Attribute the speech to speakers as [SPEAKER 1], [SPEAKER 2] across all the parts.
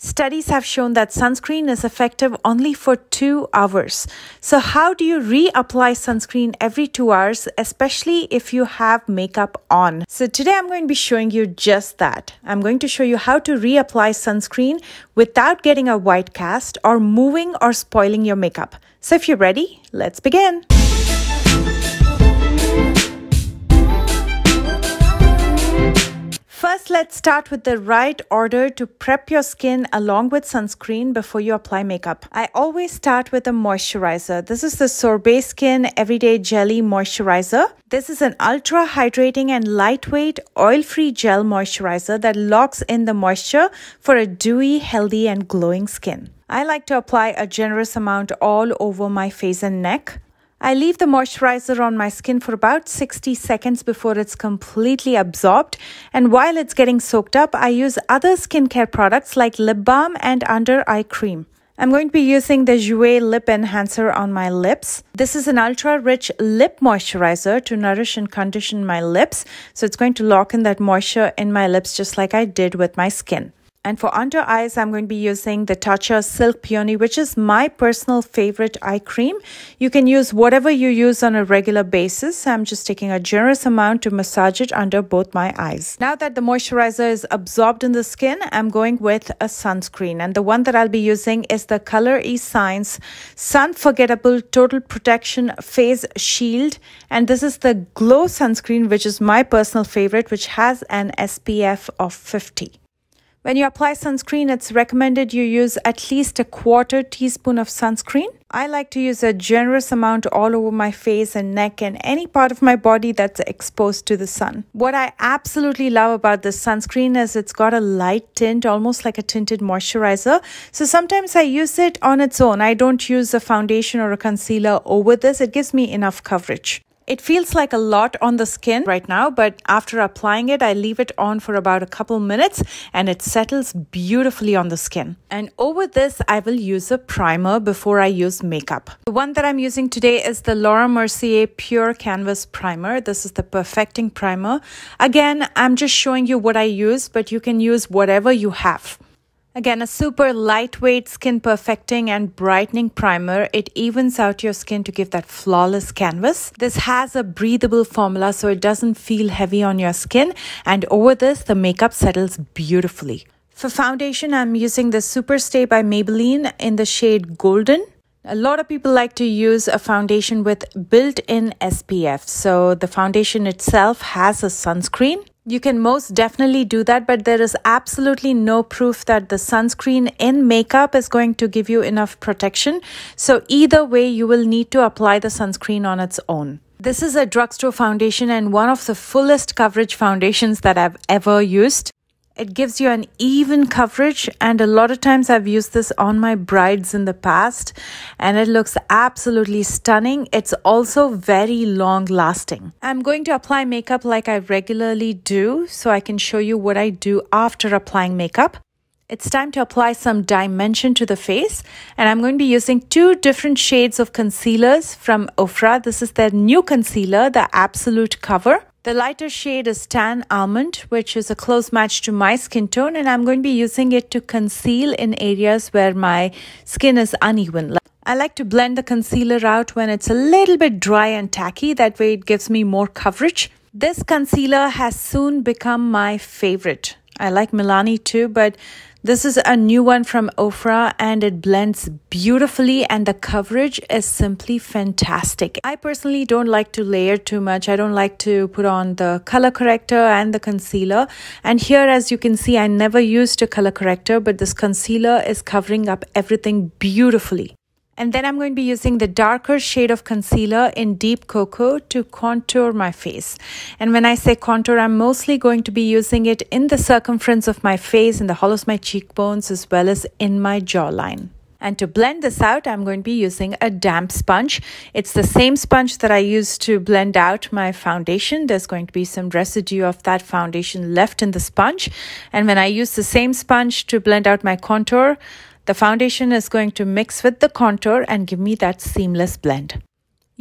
[SPEAKER 1] Studies have shown that sunscreen is effective only for 2 hours. So how do you reapply sunscreen every 2 hours, especially if you have makeup on? So today I'm going to be showing you just that. I'm going to show you how to reapply sunscreen without getting a white cast or moving or spoiling your makeup. So if you're ready, let's begin. First, let's start with the right order to prep your skin along with sunscreen before you apply makeup. I always start with a moisturizer. This is the Sorbet Skin Everyday Jelly Moisturizer. This is an ultra hydrating and lightweight oil-free gel moisturizer that locks in the moisture for a dewy, healthy and glowing skin. I like to apply a generous amount all over my face and neck. I leave the moisturizer on my skin for about 60 seconds before it's completely absorbed. And while it's getting soaked up, I use other skincare products like lip balm and under eye cream. I'm going to be using the Jouer Lip Enhancer on my lips. This is an ultra-rich lip moisturizer to nourish and condition my lips. So it's going to lock in that moisture in my lips just like I did with my skin. And for under eyes, I'm going to be using the Tatcha Silk Peony, which is my personal favorite eye cream. You can use whatever you use on a regular basis. I'm just taking a generous amount to massage it under both my eyes. Now that the moisturizer is absorbed in the skin, I'm going with a sunscreen. And the one that I'll be using is the Color Science Sun Forgettable Total Protection Face Shield. And this is the Glow Sunscreen, which is my personal favorite, which has an SPF of 50. When you apply sunscreen, it's recommended you use at least a 1/4 teaspoon of sunscreen. I like to use a generous amount all over my face and neck and any part of my body that's exposed to the sun. What I absolutely love about this sunscreen is it's got a light tint, almost like a tinted moisturizer. So sometimes I use it on its own. I don't use a foundation or a concealer over this. It gives me enough coverage. It feels like a lot on the skin right now, but after applying it, I leave it on for about a couple minutes and it settles beautifully on the skin. And over this, I will use a primer before I use makeup. The one that I'm using today is the Laura Mercier Pure Canvas Primer. This is the Perfecting Primer. Again, I'm just showing you what I use, but you can use whatever you have. Again, a super lightweight skin perfecting and brightening primer. It evens out your skin to give that flawless canvas. This has a breathable formula so it doesn't feel heavy on your skin. And over this, the makeup settles beautifully. For foundation, I'm using the Superstay by Maybelline in the shade Golden. A lot of people like to use a foundation with built-in SPF. So the foundation itself has a sunscreen. You can most definitely do that, but there is absolutely no proof that the sunscreen in makeup is going to give you enough protection. So either way, you will need to apply the sunscreen on its own. This is a drugstore foundation and one of the fullest coverage foundations that I've ever used. It gives you an even coverage, and a lot of times I've used this on my brides in the past and it looks absolutely stunning. It's also very long lasting. I'm going to apply makeup like I regularly do so I can show you what I do after applying makeup. It's time to apply some dimension to the face, and I'm going to be using 2 different shades of concealers from Ofra. This is their new concealer, the Absolute Cover. The lighter shade is Tan Almond, which is a close match to my skin tone, and I'm going to be using it to conceal in areas where my skin is uneven. I like to blend the concealer out when it's a little bit dry and tacky. That way it gives me more coverage. This concealer has soon become my favorite. I like Milani too, but this is a new one from Ofra and it blends beautifully and the coverage is simply fantastic. I personally don't like to layer too much. I don't like to put on the color corrector and the concealer. And here, as you can see, I never used a color corrector, but this concealer is covering up everything beautifully. And then I'm going to be using the darker shade of concealer in Deep Cocoa to contour my face. And when I say contour, I'm mostly going to be using it in the circumference of my face, in the hollows of my cheekbones, as well as in my jawline. And to blend this out, I'm going to be using a damp sponge. It's the same sponge that I used to blend out my foundation. There's going to be some residue of that foundation left in the sponge. And when I use the same sponge to blend out my contour, the foundation is going to mix with the contour and give me that seamless blend.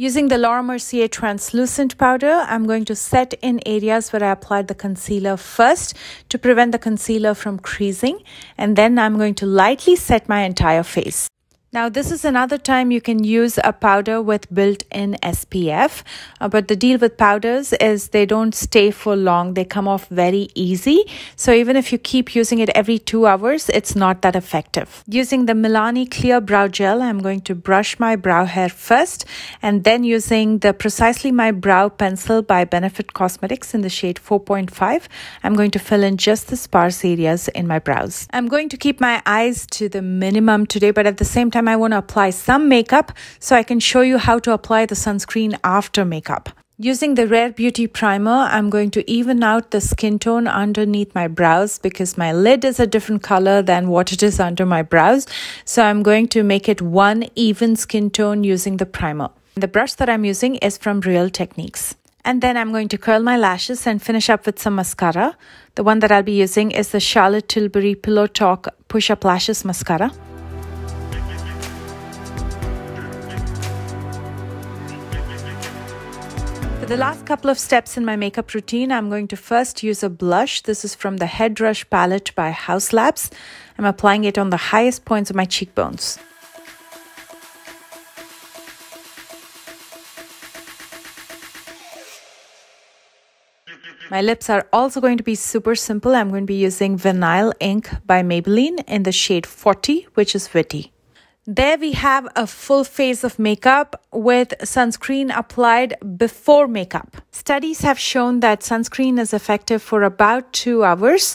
[SPEAKER 1] Using the Laura Mercier translucent powder, I'm going to set in areas where I applied the concealer first to prevent the concealer from creasing, and then I'm going to lightly set my entire face. Now, this is another time you can use a powder with built-in SPF, but the deal with powders is they don't stay for long. They come off very easy. So even if you keep using it every 2 hours, it's not that effective. Using the Milani Clear Brow Gel, I'm going to brush my brow hair first, and then using the Precisely My Brow Pencil by Benefit Cosmetics in the shade 4.5, I'm going to fill in just the sparse areas in my brows. I'm going to keep my eyes to the minimum today, but at the same time, I want to apply some makeup so I can show you how to apply the sunscreen after makeup. Using the Rare Beauty Primer, I'm going to even out the skin tone underneath my brows because my lid is a different color than what it is under my brows. So I'm going to make it one even skin tone using the primer. The brush that I'm using is from Real Techniques. And then I'm going to curl my lashes and finish up with some mascara. The one that I'll be using is the Charlotte Tilbury Pillow Talk Push Up Lashes Mascara. For the last couple of steps in my makeup routine, I'm going to first use a blush. This is from the Head Rush palette by House Labs. I'm applying it on the highest points of my cheekbones. My lips are also going to be super simple. I'm going to be using Vinyl Ink by Maybelline in the shade 40, which is Witty. There we have a full face of makeup with sunscreen applied before makeup. Studies have shown that sunscreen is effective for about 2 hours.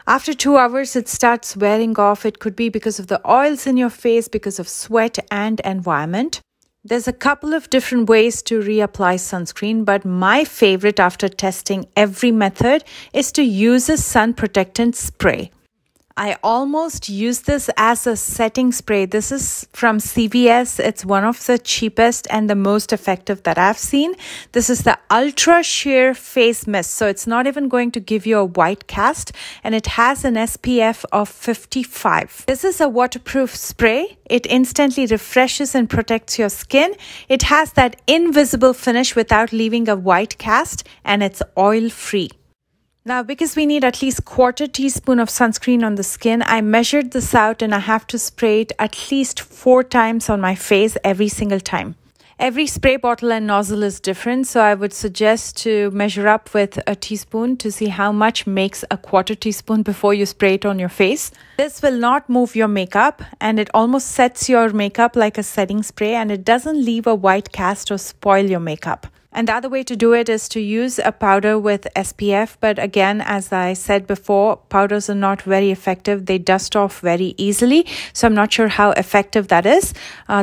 [SPEAKER 1] After 2 hours, it starts wearing off. It could be because of the oils in your face, because of sweat and environment. There's a couple of different ways to reapply sunscreen, but my favorite after testing every method is to use a sun protectant spray. I almost use this as a setting spray. This is from CVS. It's one of the cheapest and the most effective that I've seen. This is the Ultra Sheer Face Mist. So it's not even going to give you a white cast, and it has an SPF of 55. This is a waterproof spray. It instantly refreshes and protects your skin. It has that invisible finish without leaving a white cast, and it's oil-free. Now, because we need at least 1/4 teaspoon of sunscreen on the skin, I measured this out and I have to spray it at least 4 times on my face every single time. Every spray bottle and nozzle is different, so I would suggest to measure up with a teaspoon to see how much makes a 1/4 teaspoon before you spray it on your face. This will not move your makeup, and it almost sets your makeup like a setting spray, and it doesn't leave a white cast or spoil your makeup. And the other way to do it is to use a powder with SPF. But again, as I said before, powders are not very effective. They dust off very easily. So I'm not sure how effective that is.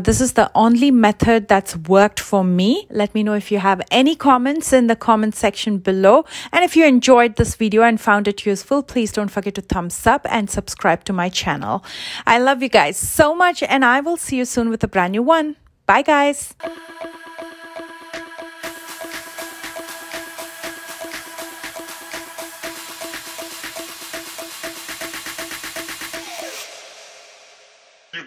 [SPEAKER 1] This is the only method that's worked for me. Let me know if you have any comments in the comment section below. And if you enjoyed this video and found it useful, please don't forget to thumbs up and subscribe to my channel. I love you guys so much, and I will see you soon with a brand new one. Bye, guys.
[SPEAKER 2] Do